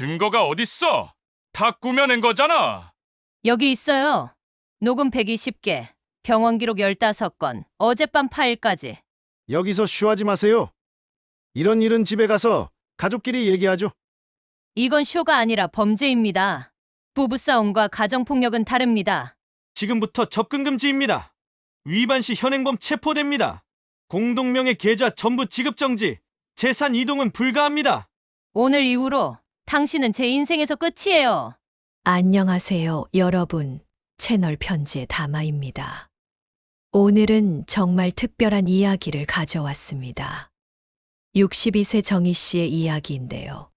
증거가 어딨어? 다 꾸며낸 거잖아. 여기 있어요. 녹음 120개, 병원 기록 15건, 어젯밤 파일까지. 여기서 쉬하지 마세요. 이런 일은 집에 가서 가족끼리 얘기하죠. 이건 쇼가 아니라 범죄입니다. 부부싸움과 가정폭력은 다릅니다. 지금부터 접근 금지입니다. 위반 시 현행범 체포됩니다. 공동명의 계좌 전부 지급 정지, 재산 이동은 불가합니다. 오늘 이후로 당신은 제 인생에서 끝이에요. 안녕하세요, 여러분. 채널 편지의 다마입니다. 오늘은 정말 특별한 이야기를 가져왔습니다. 62세 정희 씨의 이야기인데요.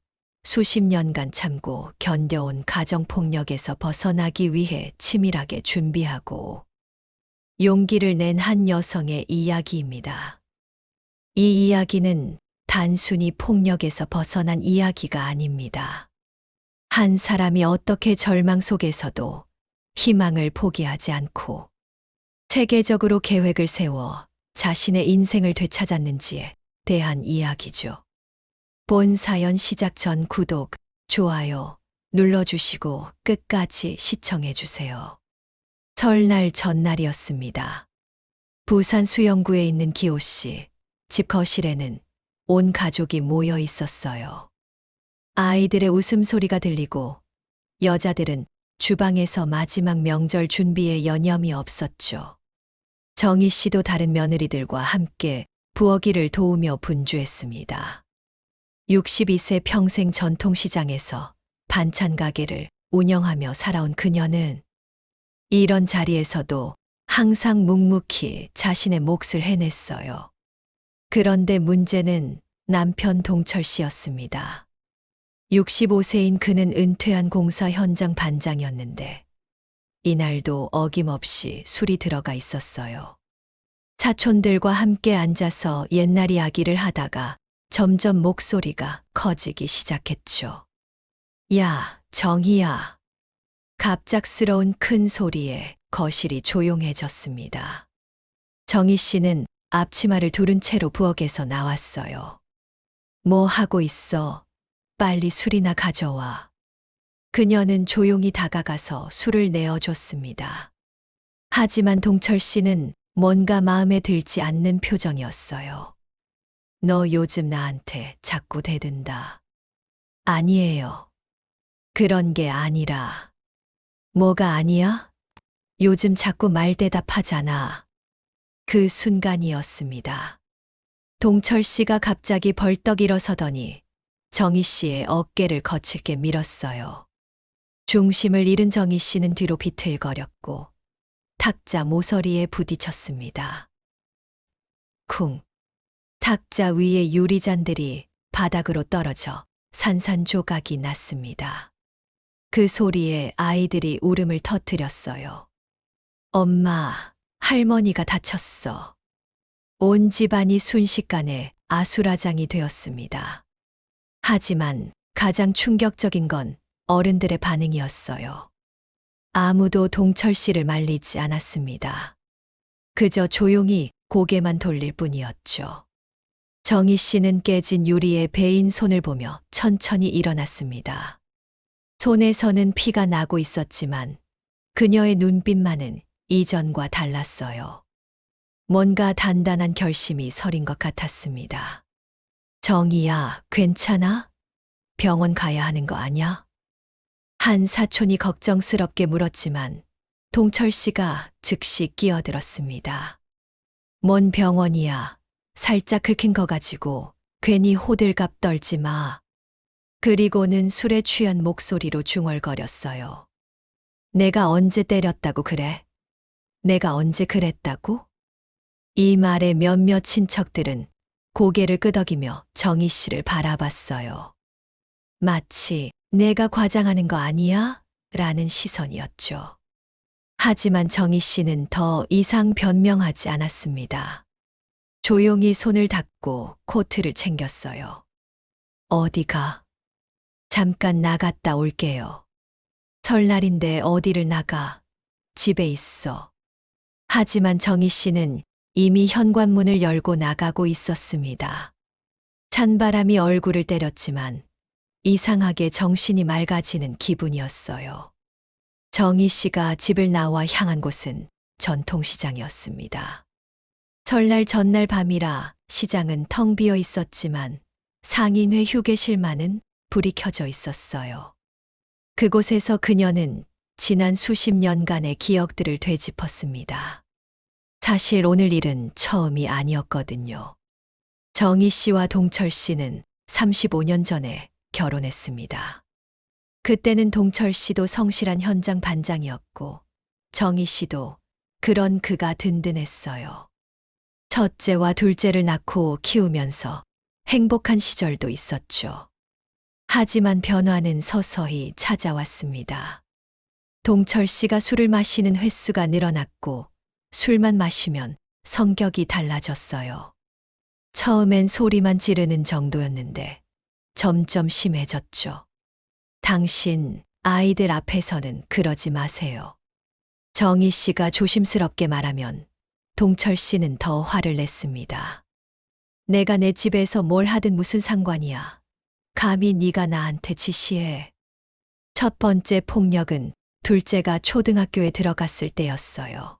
수십 년간 참고 견뎌온 가정폭력에서 벗어나기 위해 치밀하게 준비하고 용기를 낸 한 여성의 이야기입니다. 이 이야기는 단순히 폭력에서 벗어난 이야기가 아닙니다. 한 사람이 어떻게 절망 속에서도 희망을 포기하지 않고 체계적으로 계획을 세워 자신의 인생을 되찾았는지에 대한 이야기죠. 본 사연 시작 전 구독, 좋아요 눌러주시고 끝까지 시청해주세요. 설날 전날이었습니다. 부산 수영구에 있는 기호 씨 집 거실에는 온 가족이 모여 있었어요. 아이들의 웃음소리가 들리고 여자들은 주방에서 마지막 명절 준비에 여념이 없었죠. 정희 씨도 다른 며느리들과 함께 부엌일을 도우며 분주했습니다. 62세 평생 전통시장에서 반찬 가게를 운영하며 살아온 그녀는 이런 자리에서도 항상 묵묵히 자신의 몫을 해냈어요. 그런데 문제는 남편 동철 씨였습니다. 65세인 그는 은퇴한 공사 현장 반장이었는데 이날도 어김없이 술이 들어가 있었어요. 사촌들과 함께 앉아서 옛날 이야기를 하다가 점점 목소리가 커지기 시작했죠. 야, 정희야. 갑작스러운 큰 소리에 거실이 조용해졌습니다. 정희 씨는 앞치마를 두른 채로 부엌에서 나왔어요. 뭐 하고 있어? 빨리 술이나 가져와. 그녀는 조용히 다가가서 술을 내어줬습니다. 하지만 동철 씨는 뭔가 마음에 들지 않는 표정이었어요. 너 요즘 나한테 자꾸 대든다. 아니에요. 그런 게 아니라. 뭐가 아니야? 요즘 자꾸 말대답하잖아. 그 순간이었습니다. 동철 씨가 갑자기 벌떡 일어서더니 정희 씨의 어깨를 거칠게 밀었어요. 중심을 잃은 정희 씨는 뒤로 비틀거렸고 탁자 모서리에 부딪혔습니다. 쿵. 탁자 위의 유리잔들이 바닥으로 떨어져 산산조각이 났습니다. 그 소리에 아이들이 울음을 터뜨렸어요. 엄마, 할머니가 다쳤어. 온 집안이 순식간에 아수라장이 되었습니다. 하지만 가장 충격적인 건 어른들의 반응이었어요. 아무도 동철 씨를 말리지 않았습니다. 그저 조용히 고개만 돌릴 뿐이었죠. 정희 씨는 깨진 유리에 베인 손을 보며 천천히 일어났습니다. 손에서는 피가 나고 있었지만 그녀의 눈빛만은 이전과 달랐어요. 뭔가 단단한 결심이 서린 것 같았습니다. 정희야, 괜찮아? 병원 가야 하는 거 아냐? 한 사촌이 걱정스럽게 물었지만 동철 씨가 즉시 끼어들었습니다. 뭔 병원이야. 살짝 긁힌 거 가지고 괜히 호들갑 떨지 마. 그리고는 술에 취한 목소리로 중얼거렸어요. 내가 언제 때렸다고 그래? 내가 언제 그랬다고? 이 말에 몇몇 친척들은 고개를 끄덕이며 정희 씨를 바라봤어요. 마치 내가 과장하는 거 아니야? 라는 시선이었죠. 하지만 정희 씨는 더 이상 변명하지 않았습니다. 조용히 손을 닦고 코트를 챙겼어요. 어디가? 잠깐 나갔다 올게요. 설날인데 어디를 나가? 집에 있어. 하지만 정희 씨는 이미 현관문을 열고 나가고 있었습니다. 찬바람이 얼굴을 때렸지만 이상하게 정신이 맑아지는 기분이었어요. 정희 씨가 집을 나와 향한 곳은 전통시장이었습니다. 설날 전날 밤이라 시장은 텅 비어 있었지만 상인회 휴게실만은 불이 켜져 있었어요. 그곳에서 그녀는 지난 수십 년간의 기억들을 되짚었습니다. 사실 오늘 일은 처음이 아니었거든요. 정희 씨와 동철 씨는 35년 전에 결혼했습니다. 그때는 동철 씨도 성실한 현장 반장이었고 정희 씨도 그런 그가 든든했어요. 첫째와 둘째를 낳고 키우면서 행복한 시절도 있었죠. 하지만 변화는 서서히 찾아왔습니다. 동철 씨가 술을 마시는 횟수가 늘어났고 술만 마시면 성격이 달라졌어요. 처음엔 소리만 지르는 정도였는데 점점 심해졌죠. 당신 아이들 앞에서는 그러지 마세요. 정희 씨가 조심스럽게 말하면 동철 씨는 더 화를 냈습니다. 내가 내 집에서 뭘 하든 무슨 상관이야. 감히 네가 나한테 지시해. 첫 번째 폭력은 둘째가 초등학교에 들어갔을 때였어요.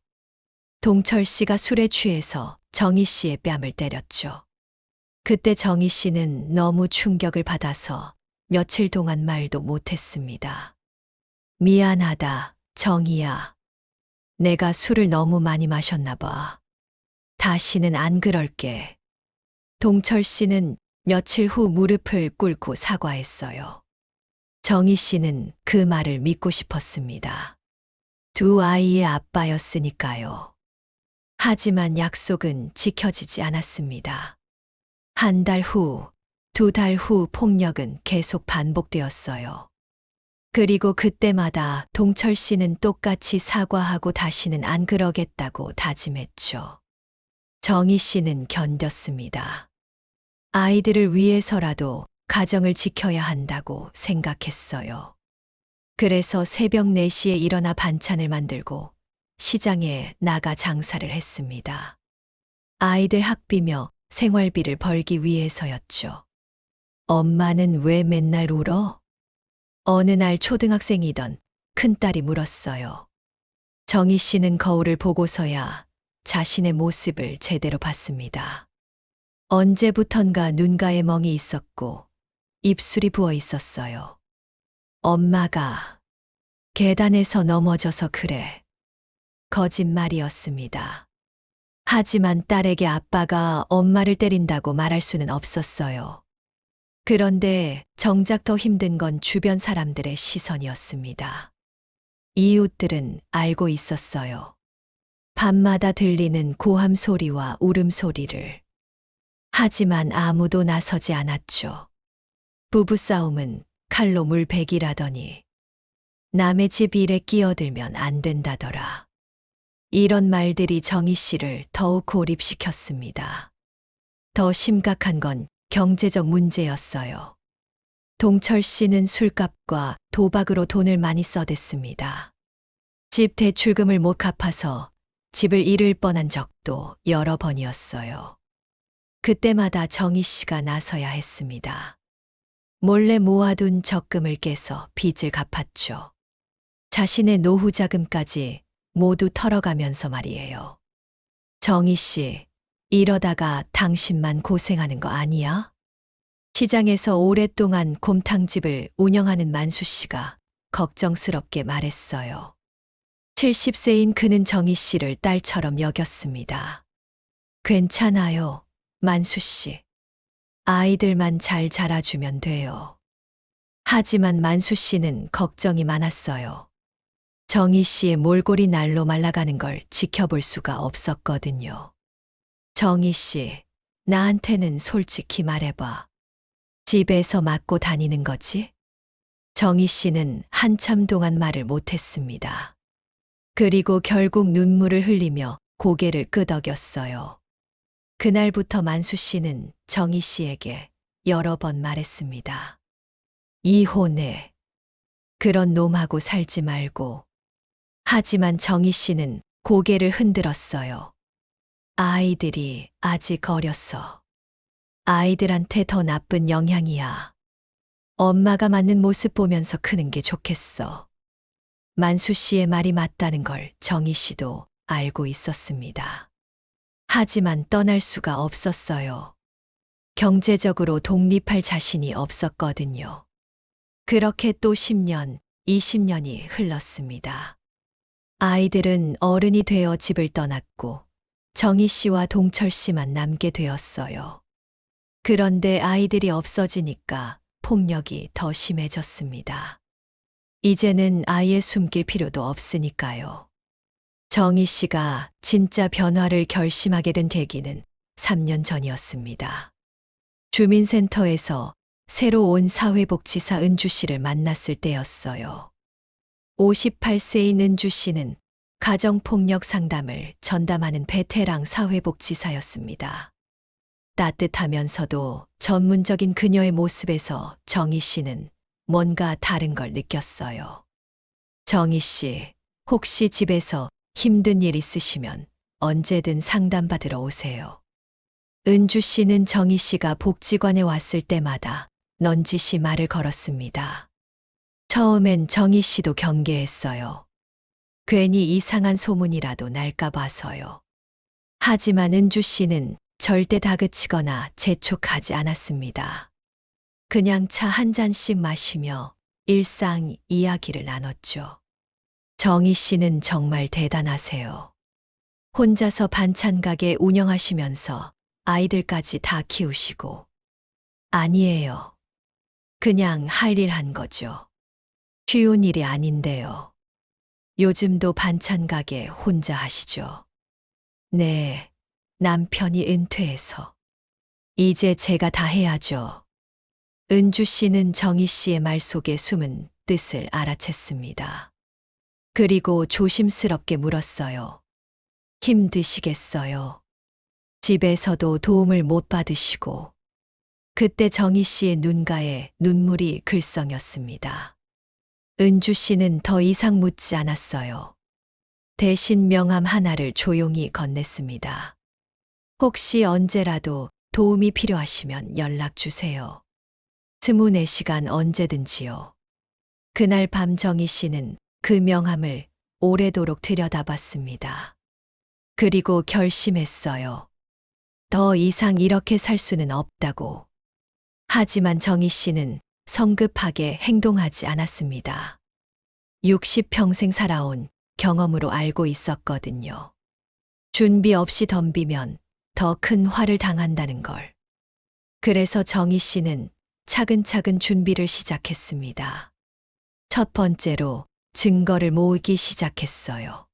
동철 씨가 술에 취해서 정희 씨의 뺨을 때렸죠. 그때 정희 씨는 너무 충격을 받아서 며칠 동안 말도 못했습니다. 미안하다, 정희야. 내가 술을 너무 많이 마셨나 봐. 다시는 안 그럴게. 동철 씨는 며칠 후 무릎을 꿇고 사과했어요. 정희 씨는 그 말을 믿고 싶었습니다. 두 아이의 아빠였으니까요. 하지만 약속은 지켜지지 않았습니다. 한 달 후, 두 달 후 폭력은 계속 반복되었어요. 그리고 그때마다 동철 씨는 똑같이 사과하고 다시는 안 그러겠다고 다짐했죠. 정희 씨는 견뎠습니다. 아이들을 위해서라도 가정을 지켜야 한다고 생각했어요. 그래서 새벽 4시에 일어나 반찬을 만들고 시장에 나가 장사를 했습니다. 아이들 학비며 생활비를 벌기 위해서였죠. 엄마는 왜 맨날 울어? 어느 날 초등학생이던 큰딸이 물었어요. 정희 씨는 거울을 보고서야 자신의 모습을 제대로 봤습니다. 언제부턴가 눈가에 멍이 있었고 입술이 부어 있었어요. 엄마가 계단에서 넘어져서 그래. 거짓말이었습니다. 하지만 딸에게 아빠가 엄마를 때린다고 말할 수는 없었어요. 그런데 정작 더 힘든 건 주변 사람들의 시선이었습니다. 이웃들은 알고 있었어요. 밤마다 들리는 고함 소리와 울음소리를. 하지만 아무도 나서지 않았죠. 부부싸움은 칼로 물베기라더니 남의 집 일에 끼어들면 안 된다더라. 이런 말들이 정희 씨를 더욱 고립시켰습니다. 더 심각한 건 경제적 문제였어요. 동철 씨는 술값과 도박으로 돈을 많이 써댔습니다. 집 대출금을 못 갚아서 집을 잃을 뻔한 적도 여러 번이었어요. 그때마다 정희 씨가 나서야 했습니다. 몰래 모아둔 적금을 깨서 빚을 갚았죠. 자신의 노후 자금까지 모두 털어가면서 말이에요. 정희 씨, 이러다가 당신만 고생하는 거 아니야? 시장에서 오랫동안 곰탕집을 운영하는 만수 씨가 걱정스럽게 말했어요. 70세인 그는 정희 씨를 딸처럼 여겼습니다. 괜찮아요, 만수 씨. 아이들만 잘 자라주면 돼요. 하지만 만수 씨는 걱정이 많았어요. 정희 씨의 몰골이 날로 말라가는 걸 지켜볼 수가 없었거든요. 정희 씨, 나한테는 솔직히 말해봐. 집에서 맞고 다니는 거지? 정희 씨는 한참 동안 말을 못했습니다. 그리고 결국 눈물을 흘리며 고개를 끄덕였어요. 그날부터 만수 씨는 정희 씨에게 여러 번 말했습니다. 이혼해. 그런 놈하고 살지 말고. 하지만 정희 씨는 고개를 흔들었어요. 아이들이 아직 어렸어. 아이들한테 더 나쁜 영향이야. 엄마가 맞는 모습 보면서 크는 게 좋겠어. 만수 씨의 말이 맞다는 걸 정희 씨도 알고 있었습니다. 하지만 떠날 수가 없었어요. 경제적으로 독립할 자신이 없었거든요. 그렇게 또 10년, 20년이 흘렀습니다. 아이들은 어른이 되어 집을 떠났고 정희 씨와 동철 씨만 남게 되었어요. 그런데 아이들이 없어지니까 폭력이 더 심해졌습니다. 이제는 아예 숨길 필요도 없으니까요. 정희 씨가 진짜 변화를 결심하게 된 계기는 3년 전이었습니다. 주민센터에서 새로 온 사회복지사 은주 씨를 만났을 때였어요. 58세인 은주 씨는 가정폭력 상담을 전담하는 베테랑 사회복지사였습니다. 따뜻하면서도 전문적인 그녀의 모습에서 정희 씨는 뭔가 다른 걸 느꼈어요. 정희 씨, 혹시 집에서 힘든 일 있으시면 언제든 상담받으러 오세요. 은주 씨는 정희 씨가 복지관에 왔을 때마다 넌지시 말을 걸었습니다. 처음엔 정희 씨도 경계했어요. 괜히 이상한 소문이라도 날까 봐서요. 하지만 은주 씨는 절대 다그치거나 재촉하지 않았습니다. 그냥 차 한 잔씩 마시며 일상 이야기를 나눴죠. 정희 씨는 정말 대단하세요. 혼자서 반찬 가게 운영하시면서 아이들까지 다 키우시고. 아니에요. 그냥 할 일 한 거죠. 쉬운 일이 아닌데요. 요즘도 반찬 가게 혼자 하시죠. 네, 남편이 은퇴해서. 이제 제가 다 해야죠. 은주 씨는 정희 씨의 말 속에 숨은 뜻을 알아챘습니다. 그리고 조심스럽게 물었어요. 힘드시겠어요? 집에서도 도움을 못 받으시고. 그때 정희 씨의 눈가에 눈물이 글썽였습니다. 은주 씨는 더 이상 묻지 않았어요. 대신 명함 하나를 조용히 건넸습니다. 혹시 언제라도 도움이 필요하시면 연락 주세요. 24시간 언제든지요. 그날 밤 정희 씨는 그 명함을 오래도록 들여다봤습니다. 그리고 결심했어요. 더 이상 이렇게 살 수는 없다고. 하지만 정희 씨는 성급하게 행동하지 않았습니다. 60평생 살아온 경험으로 알고 있었거든요. 준비 없이 덤비면 더 큰 화를 당한다는 걸. 그래서 정희 씨는 차근차근 준비를 시작했습니다. 첫 번째로 증거를 모으기 시작했어요.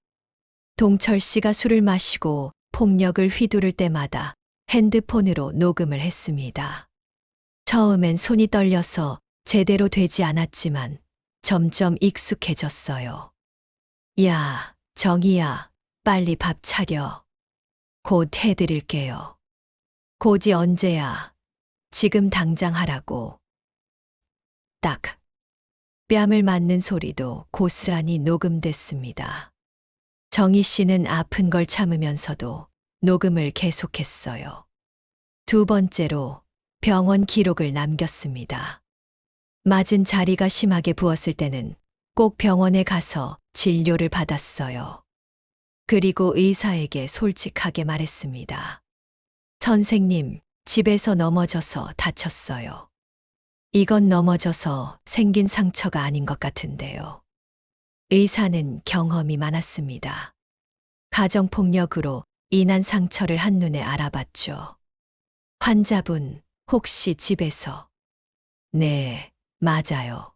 동철 씨가 술을 마시고 폭력을 휘두를 때마다 핸드폰으로 녹음을 했습니다. 처음엔 손이 떨려서 제대로 되지 않았지만 점점 익숙해졌어요. 야, 정희야, 빨리 밥 차려. 곧 해드릴게요. 곧이 언제야? 지금 당장 하라고. 딱. 뺨을 맞는 소리도 고스란히 녹음됐습니다. 정희 씨는 아픈 걸 참으면서도 녹음을 계속했어요. 두 번째로 병원 기록을 남겼습니다. 맞은 자리가 심하게 부었을 때는 꼭 병원에 가서 진료를 받았어요. 그리고 의사에게 솔직하게 말했습니다. 선생님, 집에서 넘어져서 다쳤어요. 이건 넘어져서 생긴 상처가 아닌 것 같은데요. 의사는 경험이 많았습니다. 가정폭력으로 인한 상처를 한눈에 알아봤죠. 환자분, 혹시 집에서? 네, 맞아요.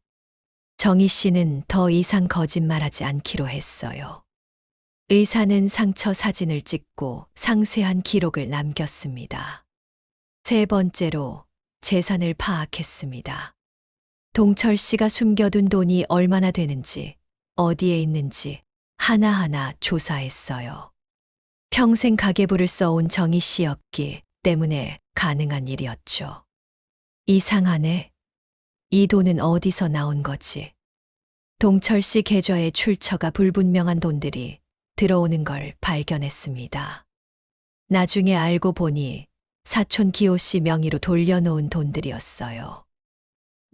정희 씨는 더 이상 거짓말하지 않기로 했어요. 의사는 상처 사진을 찍고 상세한 기록을 남겼습니다. 세 번째로 재산을 파악했습니다. 동철 씨가 숨겨둔 돈이 얼마나 되는지, 어디에 있는지 하나하나 조사했어요. 평생 가계부를 써온 정희 씨였기 때문에 가능한 일이었죠. 이상하네. 이 돈은 어디서 나온 거지? 동철 씨 계좌에 출처가 불분명한 돈들이 들어오는 걸 발견했습니다. 나중에 알고 보니 사촌 기호 씨 명의로 돌려놓은 돈들이었어요.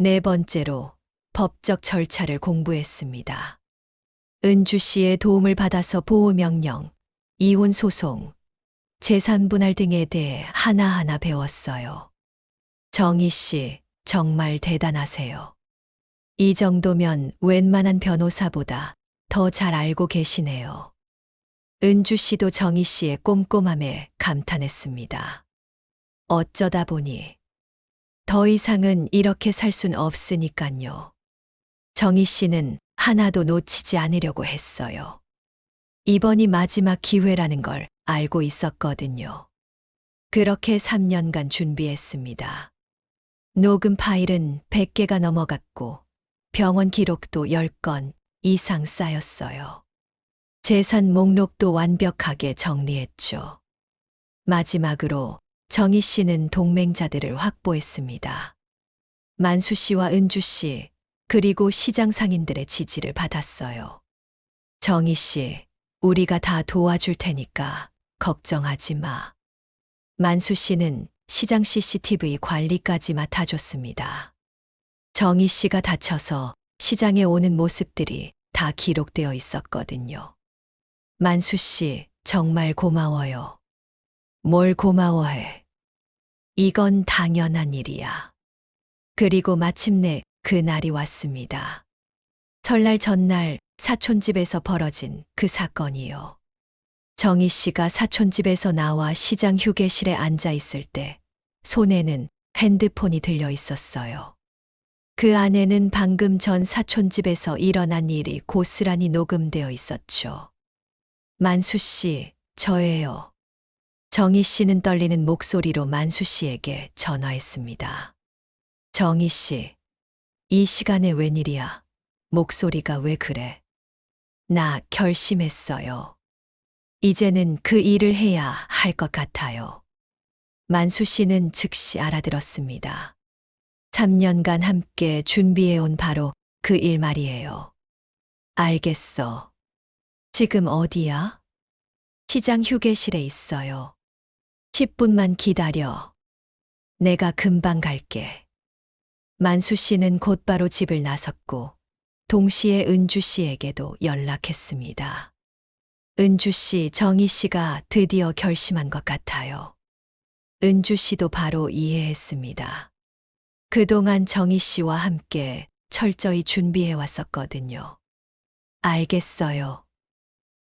네 번째로 법적 절차를 공부했습니다. 은주 씨의 도움을 받아서 보호명령, 이혼 소송, 재산 분할 등에 대해 하나하나 배웠어요. 정희 씨, 정말 대단하세요. 이 정도면 웬만한 변호사보다 더 잘 알고 계시네요. 은주 씨도 정희 씨의 꼼꼼함에 감탄했습니다. 어쩌다 보니 더 이상은 이렇게 살 순 없으니깐요. 정희 씨는 하나도 놓치지 않으려고 했어요. 이번이 마지막 기회라는 걸 알고 있었거든요. 그렇게 3년간 준비했습니다. 녹음 파일은 100개가 넘어갔고 병원 기록도 10건 이상 쌓였어요. 재산 목록도 완벽하게 정리했죠. 마지막으로 정희 씨는 동맹자들을 확보했습니다. 만수 씨와 은주 씨, 그리고 시장 상인들의 지지를 받았어요. 정희 씨, 우리가 다 도와줄 테니까 걱정하지 마. 만수 씨는 시장 CCTV 관리까지 맡아줬습니다. 정희 씨가 다쳐서 시장에 오는 모습들이 다 기록되어 있었거든요. 만수 씨, 정말 고마워요. 뭘 고마워해. 이건 당연한 일이야. 그리고 마침내 그 날이 왔습니다. 설날 전날 사촌집에서 벌어진 그 사건이요. 정희 씨가 사촌집에서 나와 시장 휴게실에 앉아 있을 때 손에는 핸드폰이 들려 있었어요. 그 안에는 방금 전 사촌집에서 일어난 일이 고스란히 녹음되어 있었죠. 만수 씨, 저예요. 정희 씨는 떨리는 목소리로 만수 씨에게 전화했습니다. 정희 씨, 이 시간에 웬일이야? 목소리가 왜 그래? 나 결심했어요. 이제는 그 일을 해야 할 것 같아요. 만수 씨는 즉시 알아들었습니다. 3년간 함께 준비해온 바로 그 일 말이에요. 알겠어. 지금 어디야? 시장 휴게실에 있어요. 10분만 기다려. 내가 금방 갈게. 만수 씨는 곧바로 집을 나섰고 동시에 은주 씨에게도 연락했습니다. 은주 씨, 정희 씨가 드디어 결심한 것 같아요. 은주 씨도 바로 이해했습니다. 그동안 정희 씨와 함께 철저히 준비해 왔었거든요. 알겠어요.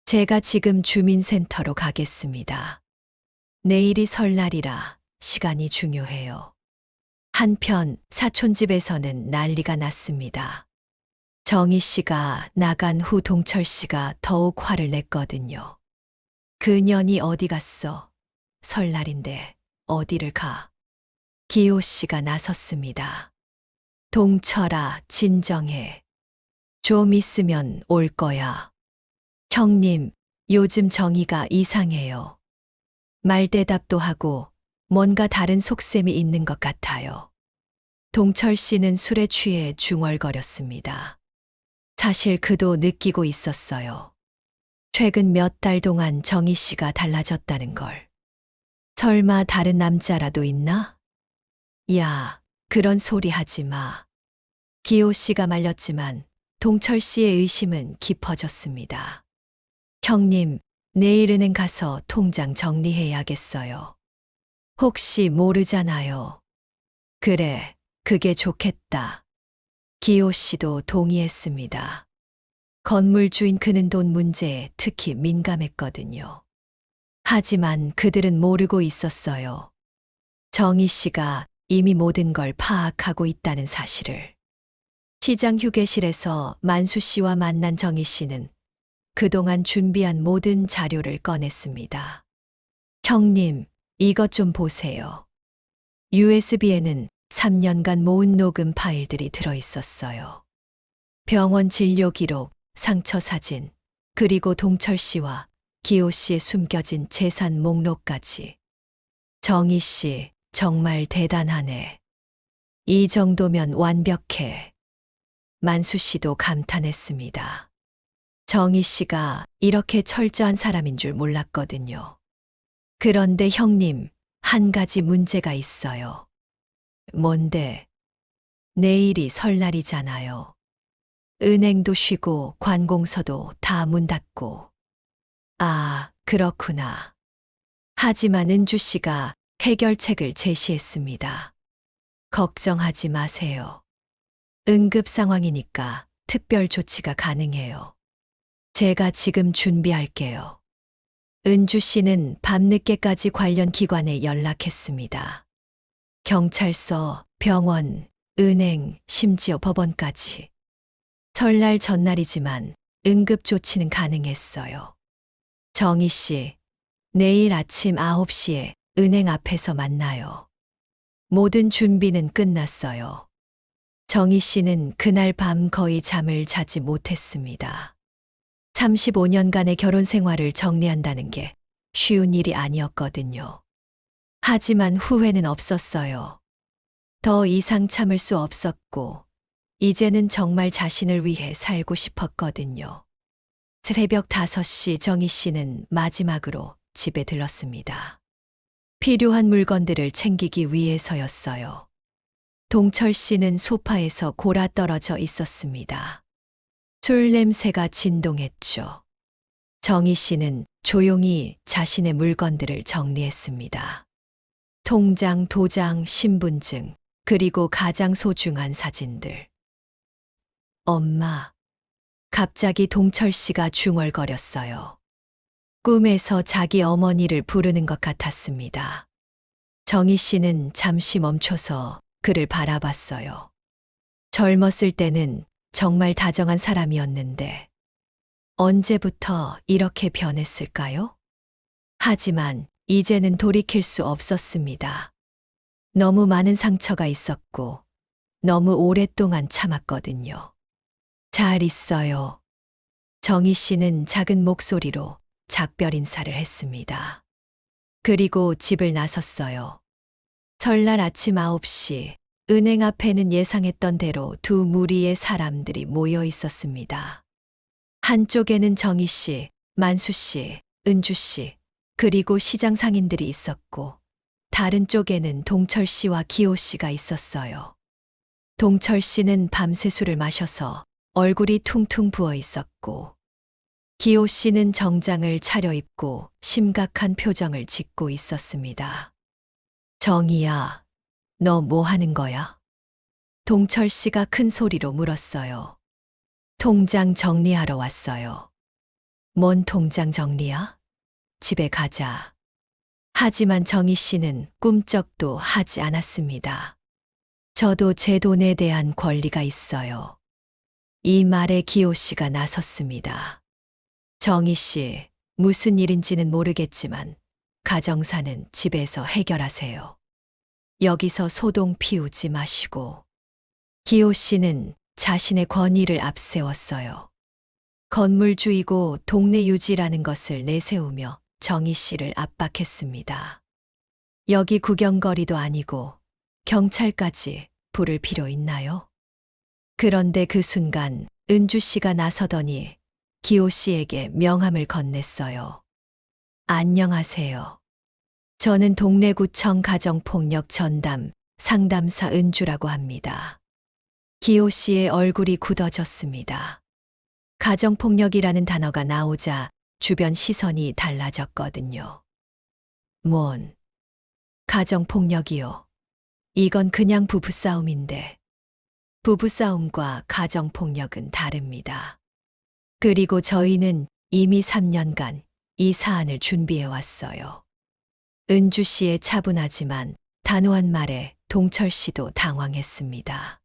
제가 지금 주민센터로 가겠습니다. 내일이 설날이라 시간이 중요해요. 한편 사촌집에서는 난리가 났습니다. 정희 씨가 나간 후 동철 씨가 더욱 화를 냈거든요. 그년이 어디 갔어? 설날인데 어디를 가? 기호 씨가 나섰습니다. 동철아, 진정해. 좀 있으면 올 거야. 형님, 요즘 정희가 이상해요. 말대답도 하고 뭔가 다른 속셈이 있는 것 같아요. 동철 씨는 술에 취해 중얼거렸습니다. 사실 그도 느끼고 있었어요. 최근 몇 달 동안 정희 씨가 달라졌다는 걸. 설마 다른 남자라도 있나? 야, 그런 소리 하지 마. 기호 씨가 말렸지만 동철 씨의 의심은 깊어졌습니다. 형님, 내일 은행 가서 통장 정리해야겠어요. 혹시 모르잖아요. 그래, 그게 좋겠다. 기호 씨도 동의했습니다. 건물 주인 그는 돈 문제에 특히 민감했거든요. 하지만 그들은 모르고 있었어요. 정희 씨가 이미 모든 걸 파악하고 있다는 사실을. 시장 휴게실에서 만수 씨와 만난 정희 씨는 그동안 준비한 모든 자료를 꺼냈습니다. 형님, 이것 좀 보세요. USB에는 3년간 모은 녹음 파일들이 들어 있었어요. 병원 진료 기록, 상처 사진, 그리고 동철 씨와 기호 씨의 숨겨진 재산 목록까지. 정희 씨, 정말 대단하네. 이 정도면 완벽해. 만수 씨도 감탄했습니다. 정희 씨가 이렇게 철저한 사람인 줄 몰랐거든요. 그런데 형님, 한 가지 문제가 있어요. 뭔데? 내일이 설날이잖아요. 은행도 쉬고 관공서도 다 문 닫고. 아, 그렇구나. 하지만 은주 씨가 해결책을 제시했습니다. 걱정하지 마세요. 응급 상황이니까 특별 조치가 가능해요. 제가 지금 준비할게요. 은주 씨는 밤늦게까지 관련 기관에 연락했습니다. 경찰서, 병원, 은행, 심지어 법원까지. 설날 전날이지만 응급 조치는 가능했어요. 정희 씨, 내일 아침 9시에 은행 앞에서 만나요. 모든 준비는 끝났어요. 정희 씨는 그날 밤 거의 잠을 자지 못했습니다. 35년간의 결혼 생활을 정리한다는 게 쉬운 일이 아니었거든요. 하지만 후회는 없었어요. 더 이상 참을 수 없었고, 이제는 정말 자신을 위해 살고 싶었거든요. 새벽 5시 정희 씨는 마지막으로 집에 들렀습니다. 필요한 물건들을 챙기기 위해서였어요. 동철 씨는 소파에서 골아 떨어져 있었습니다. 술 냄새가 진동했죠. 정희 씨는 조용히 자신의 물건들을 정리했습니다. 통장, 도장, 신분증, 그리고 가장 소중한 사진들. 엄마. 갑자기 동철 씨가 중얼거렸어요. 꿈에서 자기 어머니를 부르는 것 같았습니다. 정희 씨는 잠시 멈춰서 그를 바라봤어요. 젊었을 때는 정말 다정한 사람이었는데 언제부터 이렇게 변했을까요? 하지만 이제는 돌이킬 수 없었습니다. 너무 많은 상처가 있었고 너무 오랫동안 참았거든요. 잘 있어요. 정희 씨는 작은 목소리로 작별 인사를 했습니다. 그리고 집을 나섰어요. 설날 아침 9시, 은행 앞에는 예상했던 대로 두 무리의 사람들이 모여 있었습니다. 한쪽에는 정희 씨, 만수 씨, 은주 씨, 그리고 시장 상인들이 있었고, 다른 쪽에는 동철 씨와 기호 씨가 있었어요. 동철 씨는 밤새 술을 마셔서 얼굴이 퉁퉁 부어 있었고, 기호 씨는 정장을 차려입고 심각한 표정을 짓고 있었습니다. 정희야, 너 뭐 하는 거야? 동철 씨가 큰 소리로 물었어요. 통장 정리하러 왔어요. 뭔 통장 정리야? 집에 가자. 하지만 정희 씨는 꿈쩍도 하지 않았습니다. 저도 제 돈에 대한 권리가 있어요. 이 말에 기호 씨가 나섰습니다. 정희 씨, 무슨 일인지는 모르겠지만 가정사는 집에서 해결하세요. 여기서 소동 피우지 마시고. 기호 씨는 자신의 권위를 앞세웠어요. 건물주이고 동네 유지라는 것을 내세우며 정희 씨를 압박했습니다. 여기 구경거리도 아니고 경찰까지 부를 필요 있나요? 그런데 그 순간 은주 씨가 나서더니 기호 씨에게 명함을 건넸어요. 안녕하세요. 저는 동래구청 가정폭력 전담 상담사 은주라고 합니다. 기호 씨의 얼굴이 굳어졌습니다. 가정폭력이라는 단어가 나오자 주변 시선이 달라졌거든요. 뭔? 가정폭력이요? 이건 그냥 부부싸움인데. 부부싸움과 가정폭력은 다릅니다. 그리고 저희는 이미 3년간 이 사안을 준비해 왔어요. 은주 씨의 차분하지만 단호한 말에 동철 씨도 당황했습니다.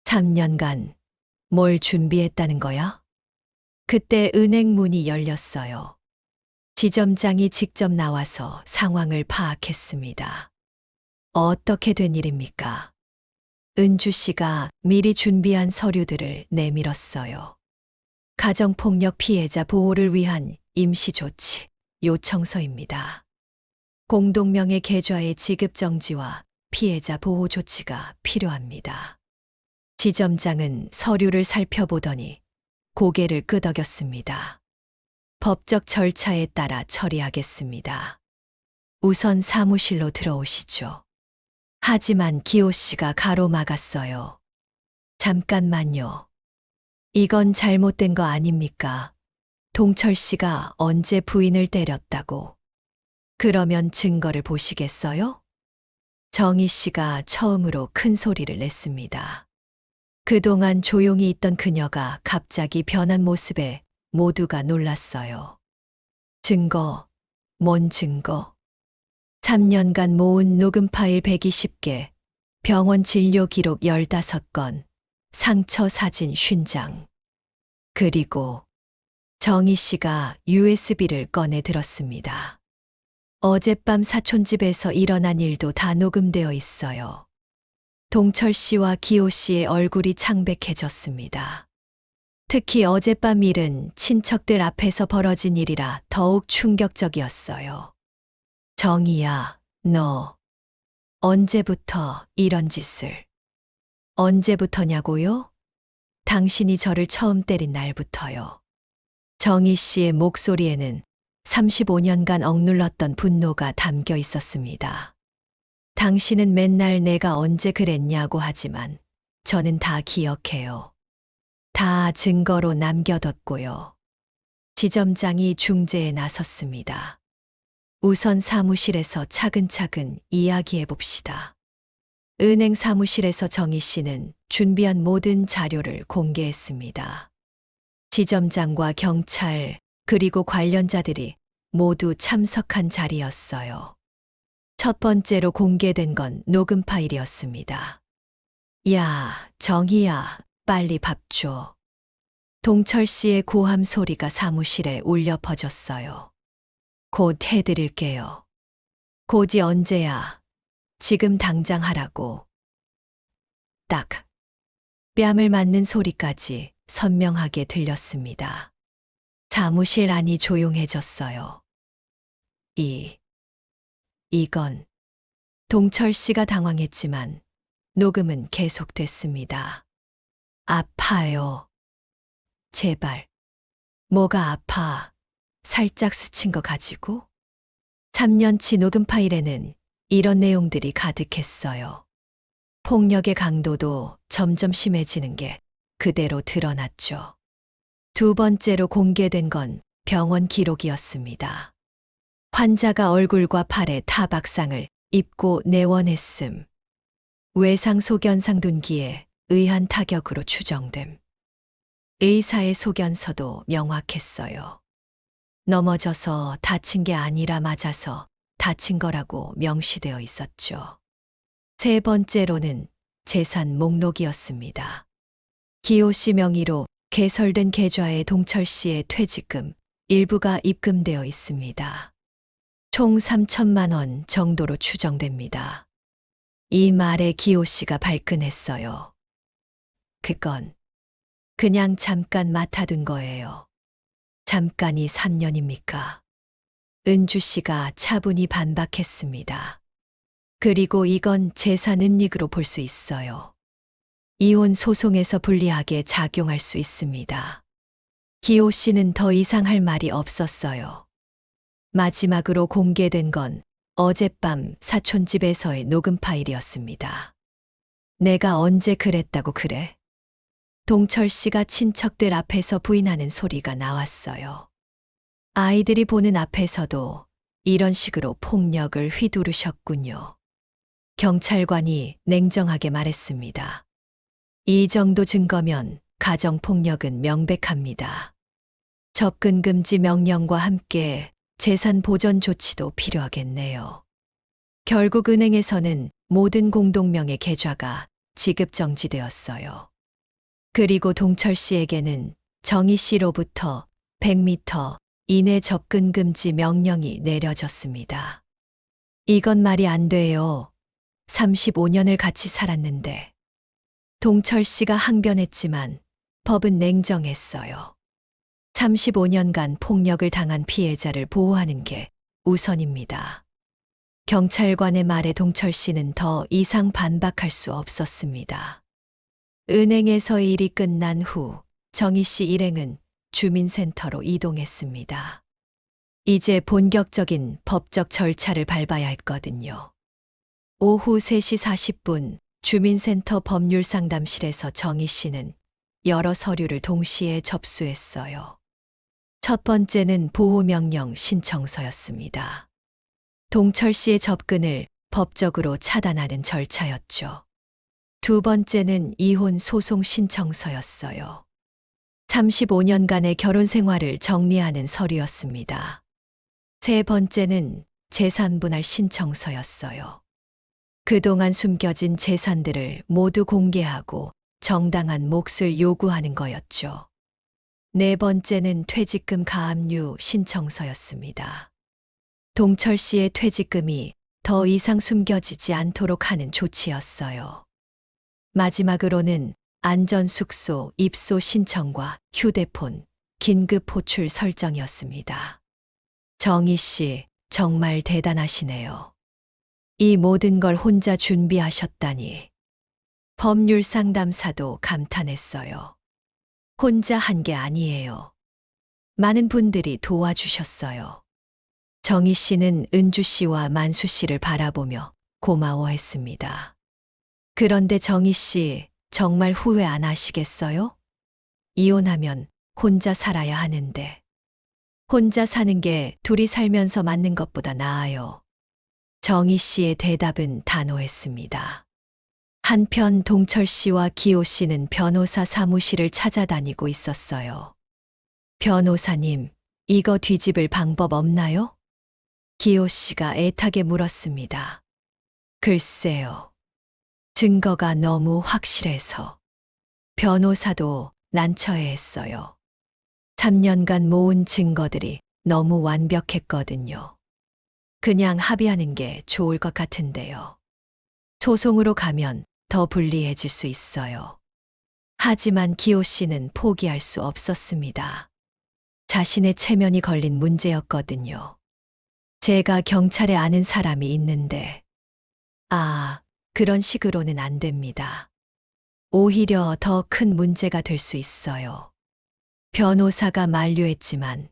3년간 뭘 준비했다는 거야? 그때 은행 문이 열렸어요. 지점장이 직접 나와서 상황을 파악했습니다. 어떻게 된 일입니까? 은주 씨가 미리 준비한 서류들을 내밀었어요. 가정폭력 피해자 보호를 위한 임시조치 요청서입니다. 공동명의 계좌의 지급정지와 피해자 보호 조치가 필요합니다. 지점장은 서류를 살펴보더니 고개를 끄덕였습니다. 법적 절차에 따라 처리하겠습니다. 우선 사무실로 들어오시죠. 하지만 기호 씨가 가로막았어요. 잠깐만요. 이건 잘못된 거 아닙니까? 동철 씨가 언제 부인을 때렸다고? 그러면 증거를 보시겠어요? 정희 씨가 처음으로 큰 소리를 냈습니다. 그동안 조용히 있던 그녀가 갑자기 변한 모습에 모두가 놀랐어요. 증거, 뭔 증거? 3년간 모은 녹음 파일 120개, 병원 진료 기록 15건, 상처 사진 50장. 그리고 정희 씨가 USB를 꺼내 들었습니다. 어젯밤 사촌 집에서 일어난 일도 다 녹음되어 있어요. 동철 씨와 기호 씨의 얼굴이 창백해졌습니다. 특히 어젯밤 일은 친척들 앞에서 벌어진 일이라 더욱 충격적이었어요. 정희야, 너 언제부터 이런 짓을? 언제부터냐고요? 당신이 저를 처음 때린 날부터요. 정희 씨의 목소리에는 35년간 억눌렀던 분노가 담겨 있었습니다. 당신은 맨날 내가 언제 그랬냐고 하지만 저는 다 기억해요. 다 증거로 남겨뒀고요. 지점장이 중재에 나섰습니다. 우선 사무실에서 차근차근 이야기해 봅시다. 은행 사무실에서 정희 씨는 준비한 모든 자료를 공개했습니다. 지점장과 경찰, 그리고 관련자들이 모두 참석한 자리였어요. 첫 번째로 공개된 건 녹음 파일이었습니다. 야, 정희야, 빨리 밥 줘. 동철 씨의 고함 소리가 사무실에 울려 퍼졌어요. 곧 해드릴게요. 곧이 언제야? 지금 당장 하라고. 딱. 뺨을 맞는 소리까지 선명하게 들렸습니다. 사무실 안이 조용해졌어요. 이건. 동철 씨가 당황했지만 녹음은 계속됐습니다. 아파요. 제발. 뭐가 아파? 살짝 스친 거 가지고? 3년치 녹음 파일에는 이런 내용들이 가득했어요. 폭력의 강도도 점점 심해지는 게 그대로 드러났죠. 두 번째로 공개된 건 병원 기록이었습니다. 환자가 얼굴과 팔에 타박상을 입고 내원했음. 외상 소견상 둔기에 의한 타격으로 추정됨. 의사의 소견서도 명확했어요. 넘어져서 다친 게 아니라 맞아서 다친 거라고 명시되어 있었죠. 세 번째로는 재산 목록이었습니다. 기호 씨 명의로 개설된 계좌에 동철 씨의 퇴직금 일부가 입금되어 있습니다. 총 3천만 원 정도로 추정됩니다. 이 말에 기호 씨가 발끈했어요. 그건 그냥 잠깐 맡아둔 거예요. 잠깐이 3년입니까? 은주 씨가 차분히 반박했습니다. 그리고 이건 재산 은닉으로 볼 수 있어요. 이혼 소송에서 불리하게 작용할 수 있습니다. 기호 씨는 더 이상 할 말이 없었어요. 마지막으로 공개된 건 어젯밤 사촌 집에서의 녹음 파일이었습니다. 내가 언제 그랬다고 그래? 동철 씨가 친척들 앞에서 부인하는 소리가 나왔어요. 아이들이 보는 앞에서도 이런 식으로 폭력을 휘두르셨군요. 경찰관이 냉정하게 말했습니다. 이 정도 증거면 가정폭력은 명백합니다. 접근 금지 명령과 함께 재산 보전 조치도 필요하겠네요. 결국 은행에서는 모든 공동명의 계좌가 지급 정지되었어요. 그리고 동철 씨에게는 정희 씨로부터 100m 이내 접근 금지 명령이 내려졌습니다. 이건 말이 안 돼요. 35년을 같이 살았는데. 동철 씨가 항변했지만 법은 냉정했어요. 35년간 폭력을 당한 피해자를 보호하는 게 우선입니다. 경찰관의 말에 동철 씨는 더 이상 반박할 수 없었습니다. 은행에서 일이 끝난 후 정희 씨 일행은 주민센터로 이동했습니다. 이제 본격적인 법적 절차를 밟아야 했거든요. 오후 3시 40분 주민센터 법률상담실에서 정희 씨는 여러 서류를 동시에 접수했어요. 첫 번째는 보호명령 신청서였습니다. 동철 씨의 접근을 법적으로 차단하는 절차였죠. 두 번째는 이혼 소송 신청서였어요. 35년간의 결혼 생활을 정리하는 서류였습니다. 세 번째는 재산분할 신청서였어요. 그동안 숨겨진 재산들을 모두 공개하고 정당한 몫을 요구하는 거였죠. 네 번째는 퇴직금 가압류 신청서였습니다. 동철 씨의 퇴직금이 더 이상 숨겨지지 않도록 하는 조치였어요. 마지막으로는 안전숙소 입소 신청과 휴대폰, 긴급 호출 설정이었습니다. 정희 씨, 정말 대단하시네요. 이 모든 걸 혼자 준비하셨다니. 법률 상담사도 감탄했어요. 혼자 한 게 아니에요. 많은 분들이 도와주셨어요. 정희 씨는 은주 씨와 만수 씨를 바라보며 고마워했습니다. 그런데 정희 씨, 정말 후회 안 하시겠어요? 이혼하면 혼자 살아야 하는데. 혼자 사는 게 둘이 살면서 맞는 것보다 나아요. 정희 씨의 대답은 단호했습니다. 한편 동철 씨와 기호 씨는 변호사 사무실을 찾아다니고 있었어요. 변호사님, 이거 뒤집을 방법 없나요? 기호 씨가 애타게 물었습니다. 글쎄요. 증거가 너무 확실해서. 변호사도 난처해했어요. 3년간 모은 증거들이 너무 완벽했거든요. 그냥 합의하는 게 좋을 것 같은데요. 소송으로 가면 더 불리해질 수 있어요. 하지만 기호 씨는 포기할 수 없었습니다. 자신의 체면이 걸린 문제였거든요. 제가 경찰에 아는 사람이 있는데, 그런 식으로는 안 됩니다. 오히려 더 큰 문제가 될 수 있어요. 변호사가 만류했지만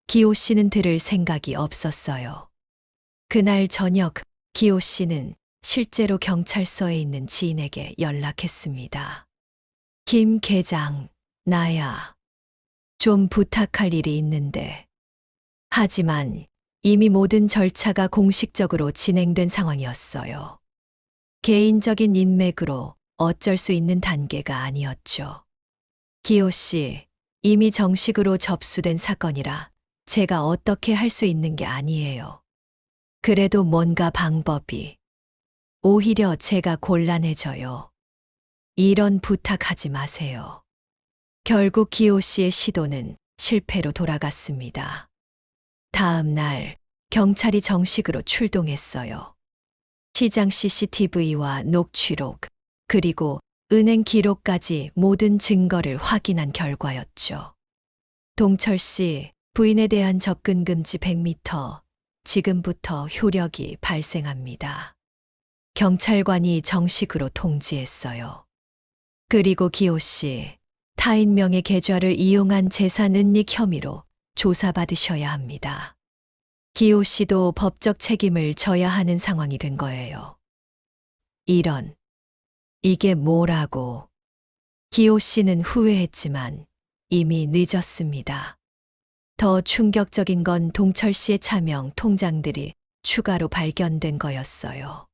기호 씨는 들을 생각이 없었어요. 그날 저녁 기호 씨는 실제로 경찰서에 있는 지인에게 연락했습니다. 김 계장, 나야. 좀 부탁할 일이 있는데. 하지만 이미 모든 절차가 공식적으로 진행된 상황이었어요. 개인적인 인맥으로 어쩔 수 있는 단계가 아니었죠. 기호 씨, 이미 정식으로 접수된 사건이라 제가 어떻게 할 수 있는 게 아니에요. 그래도 뭔가 방법이. 오히려 제가 곤란해져요. 이런 부탁하지 마세요. 결국 기호 씨의 시도는 실패로 돌아갔습니다. 다음 날 경찰이 정식으로 출동했어요. 시장 CCTV와 녹취록, 그리고 은행 기록까지 모든 증거를 확인한 결과였죠. 동철 씨, 부인에 대한 접근 금지 100m, 지금부터 효력이 발생합니다. 경찰관이 정식으로 통지했어요. 그리고 기호 씨, 타인 명의 계좌를 이용한 재산 은닉 혐의로 조사받으셔야 합니다. 기호 씨도 법적 책임을 져야 하는 상황이 된 거예요. 이게 뭐라고. 기호 씨는 후회했지만 이미 늦었습니다. 더 충격적인 건 동철 씨의 차명 통장들이 추가로 발견된 거였어요.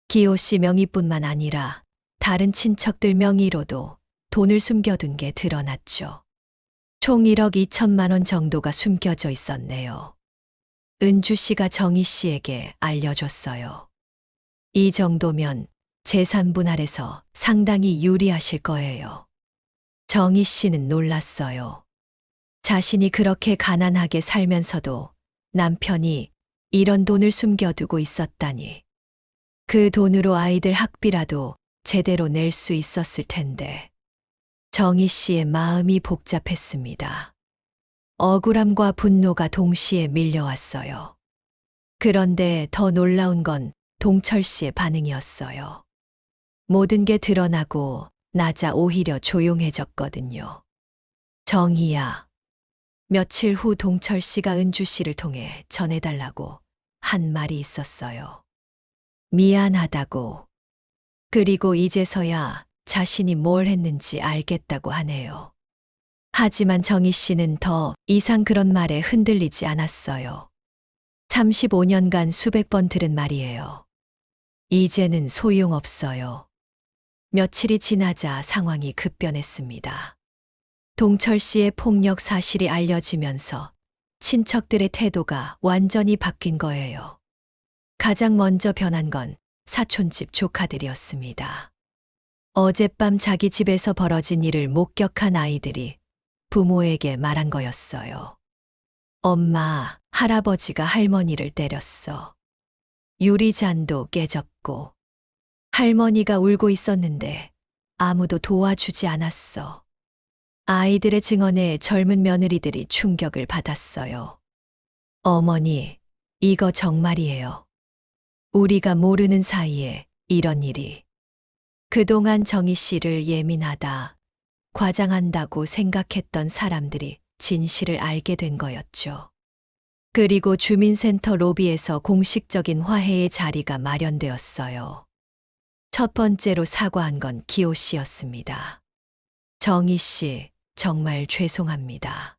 기호 씨 명의뿐만 아니라 다른 친척들 명의로도 돈을 숨겨둔 게 드러났죠. 총 1억 2천만 원 정도가 숨겨져 있었네요. 은주 씨가 정희 씨에게 알려줬어요. 이 정도면 재산 분할에서 상당히 유리하실 거예요. 정희 씨는 놀랐어요. 자신이 그렇게 가난하게 살면서도 남편이 이런 돈을 숨겨두고 있었다니. 그 돈으로 아이들 학비라도 제대로 낼 수 있었을 텐데. 정희 씨의 마음이 복잡했습니다. 억울함과 분노가 동시에 밀려왔어요. 그런데 더 놀라운 건 동철 씨의 반응이었어요. 모든 게 드러나고 나자 오히려 조용해졌거든요. 정희야. 며칠 후 동철 씨가 은주 씨를 통해 전해달라고 한 말이 있었어요. 미안하다고. 그리고 이제서야 자신이 뭘 했는지 알겠다고 하네요. 하지만 정희 씨는 더 이상 그런 말에 흔들리지 않았어요. 35년간 수백 번 들은 말이에요. 이제는 소용없어요. 며칠이 지나자 상황이 급변했습니다. 동철 씨의 폭력 사실이 알려지면서 친척들의 태도가 완전히 바뀐 거예요. 가장 먼저 변한 건 사촌집 조카들이었습니다. 어젯밤 자기 집에서 벌어진 일을 목격한 아이들이 부모에게 말한 거였어요. 엄마, 할아버지가 할머니를 때렸어. 유리잔도 깨졌고, 할머니가 울고 있었는데 아무도 도와주지 않았어. 아이들의 증언에 젊은 며느리들이 충격을 받았어요. 어머니, 이거 정말이에요. 우리가 모르는 사이에 이런 일이. 그동안 정희 씨를 예민하다, 과장한다고 생각했던 사람들이 진실을 알게 된 거였죠. 그리고 주민센터 로비에서 공식적인 화해의 자리가 마련되었어요. 첫 번째로 사과한 건 기호 씨였습니다. 정희 씨, 정말 죄송합니다.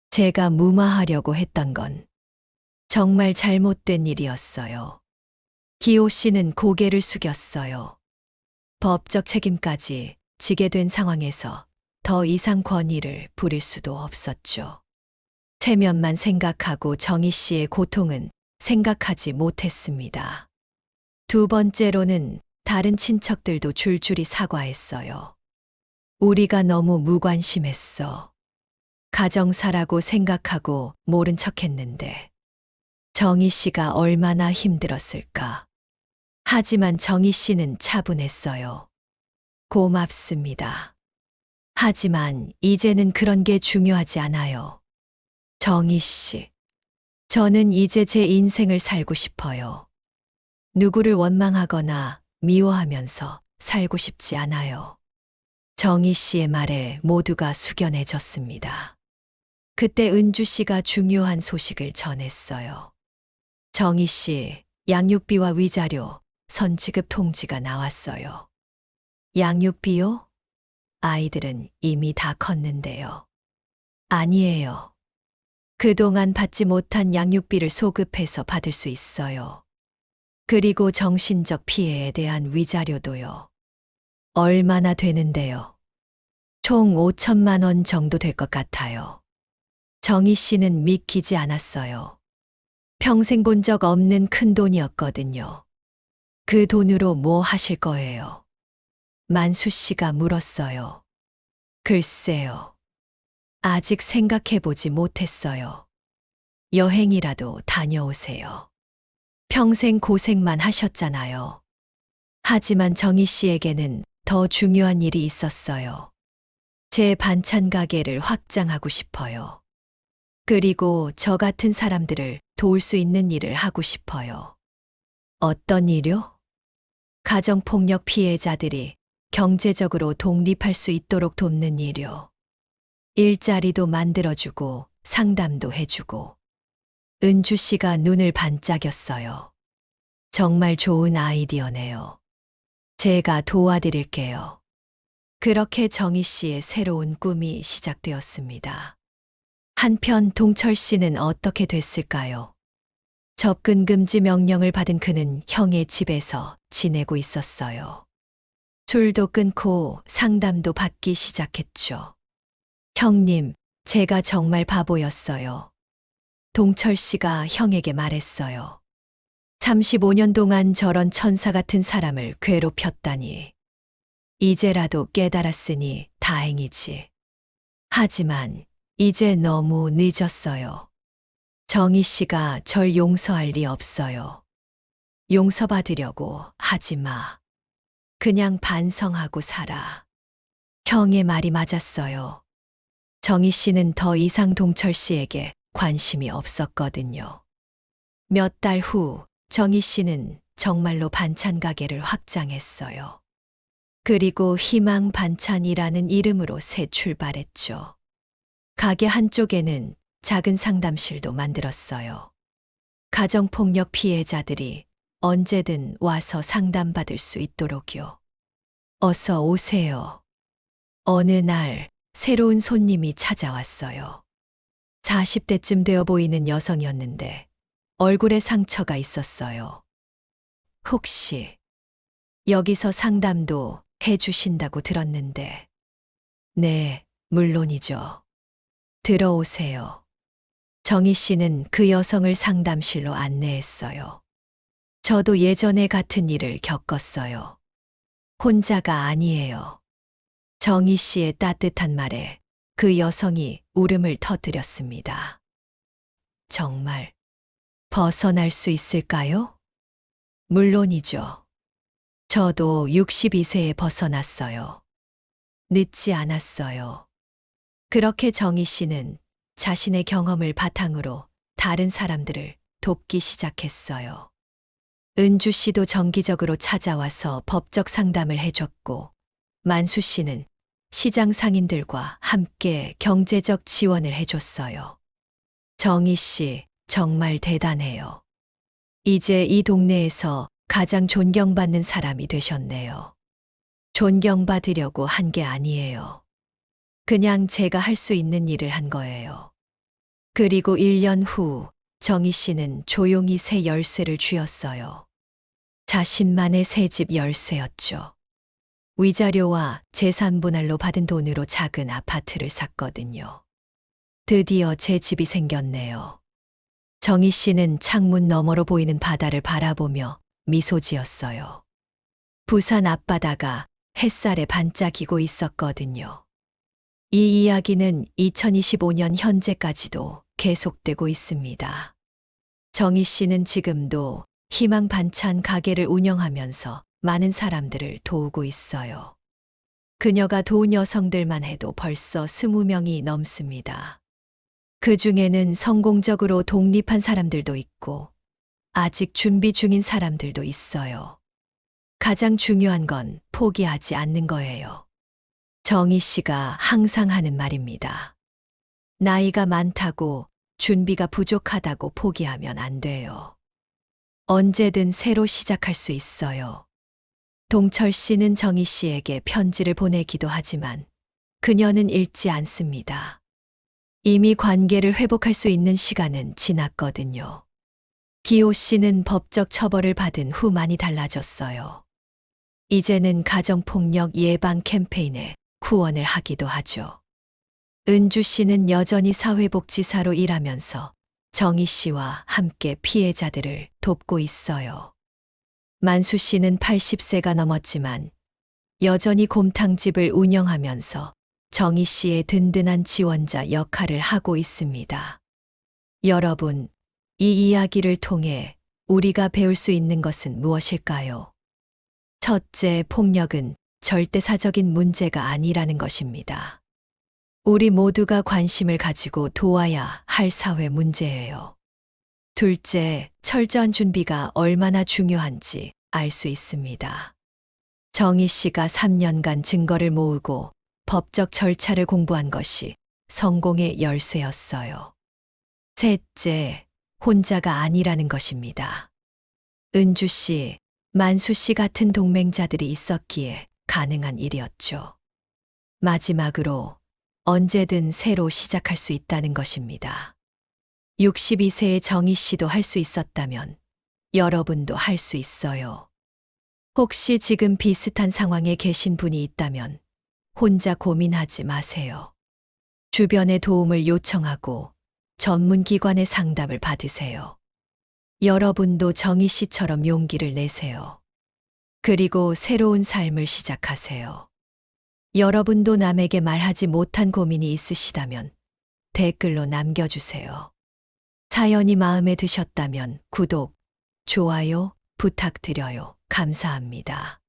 제가 무마하려고 했던 건 정말 잘못된 일이었어요. 기호 씨는 고개를 숙였어요. 법적 책임까지 지게 된 상황에서 더 이상 권위를 부릴 수도 없었죠. 체면만 생각하고 정희 씨의 고통은 생각하지 못했습니다. 두 번째로는 다른 친척들도 줄줄이 사과했어요. 우리가 너무 무관심했어. 가정사라고 생각하고 모른 척했는데 정희 씨가 얼마나 힘들었을까. 하지만 정희 씨는 차분했어요. 고맙습니다. 하지만 이제는 그런 게 중요하지 않아요. 정희 씨, 저는 이제 제 인생을 살고 싶어요. 누구를 원망하거나 미워하면서 살고 싶지 않아요. 정희 씨의 말에 모두가 숙연해졌습니다. 그때 은주 씨가 중요한 소식을 전했어요. 정희 씨, 양육비와 위자료, 선지급 통지가 나왔어요. 양육비요? 아이들은 이미 다 컸는데요. 아니에요. 그동안 받지 못한 양육비를 소급해서 받을 수 있어요. 그리고 정신적 피해에 대한 위자료도요. 얼마나 되는데요? 총 5천만 원 정도 될 것 같아요. 정희 씨는 믿기지 않았어요. 평생 본 적 없는 큰 돈이었거든요. 그 돈으로 뭐 하실 거예요? 만수 씨가 물었어요. 글쎄요. 아직 생각해보지 못했어요. 여행이라도 다녀오세요. 평생 고생만 하셨잖아요. 하지만 정희 씨에게는 더 중요한 일이 있었어요. 제 반찬 가게를 확장하고 싶어요. 그리고 저 같은 사람들을 도울 수 있는 일을 하고 싶어요. 어떤 일요? 가정폭력 피해자들이 경제적으로 독립할 수 있도록 돕는 일요. 일자리도 만들어주고 상담도 해주고. 은주 씨가 눈을 반짝였어요. 정말 좋은 아이디어네요. 제가 도와드릴게요. 그렇게 정희 씨의 새로운 꿈이 시작되었습니다. 한편 동철 씨는 어떻게 됐을까요? 접근 금지 명령을 받은 그는 형의 집에서 지내고 있었어요. 술도 끊고 상담도 받기 시작했죠. 형님, 제가 정말 바보였어요. 동철 씨가 형에게 말했어요. 35년 동안 저런 천사 같은 사람을 괴롭혔다니. 이제라도 깨달았으니 다행이지. 하지만 이제 너무 늦었어요. 정희 씨가 절 용서할 리 없어요. 용서받으려고 하지 마. 그냥 반성하고 살아. 형의 말이 맞았어요. 정희 씨는 더 이상 동철 씨에게 관심이 없었거든요. 몇 달 후 정희 씨는 정말로 반찬 가게를 확장했어요. 그리고 희망 반찬이라는 이름으로 새 출발했죠. 가게 한쪽에는 작은 상담실도 만들었어요. 가정폭력 피해자들이 언제든 와서 상담받을 수 있도록요. 어서 오세요. 어느 날 새로운 손님이 찾아왔어요. 40대쯤 되어 보이는 여성이었는데 얼굴에 상처가 있었어요. 혹시 여기서 상담도 해주신다고 들었는데. 네, 물론이죠. 들어오세요. 정희 씨는 그 여성을 상담실로 안내했어요. 저도 예전에 같은 일을 겪었어요. 혼자가 아니에요. 정희 씨의 따뜻한 말에 그 여성이 울음을 터뜨렸습니다. 정말 벗어날 수 있을까요? 물론이죠. 저도 62세에 벗어났어요. 늦지 않았어요. 그렇게 정희 씨는 자신의 경험을 바탕으로 다른 사람들을 돕기 시작했어요. 은주 씨도 정기적으로 찾아와서 법적 상담을 해줬고, 만수 씨는 시장 상인들과 함께 경제적 지원을 해줬어요. 정희 씨, 정말 대단해요. 이제 이 동네에서 가장 존경받는 사람이 되셨네요. 존경받으려고 한 게 아니에요. 그냥 제가 할 수 있는 일을 한 거예요. 그리고 1년 후 정희 씨는 조용히 새 열쇠를 쥐었어요. 자신만의 새 집 열쇠였죠. 위자료와 재산 분할로 받은 돈으로 작은 아파트를 샀거든요. 드디어 제 집이 생겼네요. 정희 씨는 창문 너머로 보이는 바다를 바라보며 미소 지었어요. 부산 앞바다가 햇살에 반짝이고 있었거든요. 이 이야기는 2025년 현재까지도 계속되고 있습니다. 정희 씨는 지금도 희망 반찬 가게를 운영하면서 많은 사람들을 도우고 있어요. 그녀가 도운 여성들만 해도 벌써 20명이 넘습니다. 그 중에는 성공적으로 독립한 사람들도 있고, 아직 준비 중인 사람들도 있어요. 가장 중요한 건 포기하지 않는 거예요. 정희 씨가 항상 하는 말입니다. 나이가 많다고, 준비가 부족하다고 포기하면 안 돼요. 언제든 새로 시작할 수 있어요. 동철 씨는 정희 씨에게 편지를 보내기도 하지만 그녀는 읽지 않습니다. 이미 관계를 회복할 수 있는 시간은 지났거든요. 기호 씨는 법적 처벌을 받은 후 많이 달라졌어요. 이제는 가정폭력 예방 캠페인에 후원을 하기도 하죠. 은주 씨는 여전히 사회복지사로 일하면서 정희 씨와 함께 피해자들을 돕고 있어요. 만수 씨는 80세가 넘었지만 여전히 곰탕집을 운영하면서 정희 씨의 든든한 지원자 역할을 하고 있습니다. 여러분, 이 이야기를 통해 우리가 배울 수 있는 것은 무엇일까요? 첫째, 폭력은 절대사적인 문제가 아니라는 것입니다. 우리 모두가 관심을 가지고 도와야 할 사회 문제예요. 둘째, 철저한 준비가 얼마나 중요한지 알 수 있습니다. 정희 씨가 3년간 증거를 모으고 법적 절차를 공부한 것이 성공의 열쇠였어요. 셋째, 혼자가 아니라는 것입니다. 은주 씨, 만수 씨 같은 동맹자들이 있었기에 가능한 일이었죠. 마지막으로 언제든 새로 시작할 수 있다는 것입니다. 62세의 정희 씨도 할 수 있었다면 여러분도 할 수 있어요. 혹시 지금 비슷한 상황에 계신 분이 있다면 혼자 고민하지 마세요. 주변의 도움을 요청하고 전문기관의 상담을 받으세요. 여러분도 정희 씨처럼 용기를 내세요. 그리고 새로운 삶을 시작하세요. 여러분도 남에게 말하지 못한 고민이 있으시다면 댓글로 남겨주세요. 사연이 마음에 드셨다면 구독, 좋아요 부탁드려요. 감사합니다.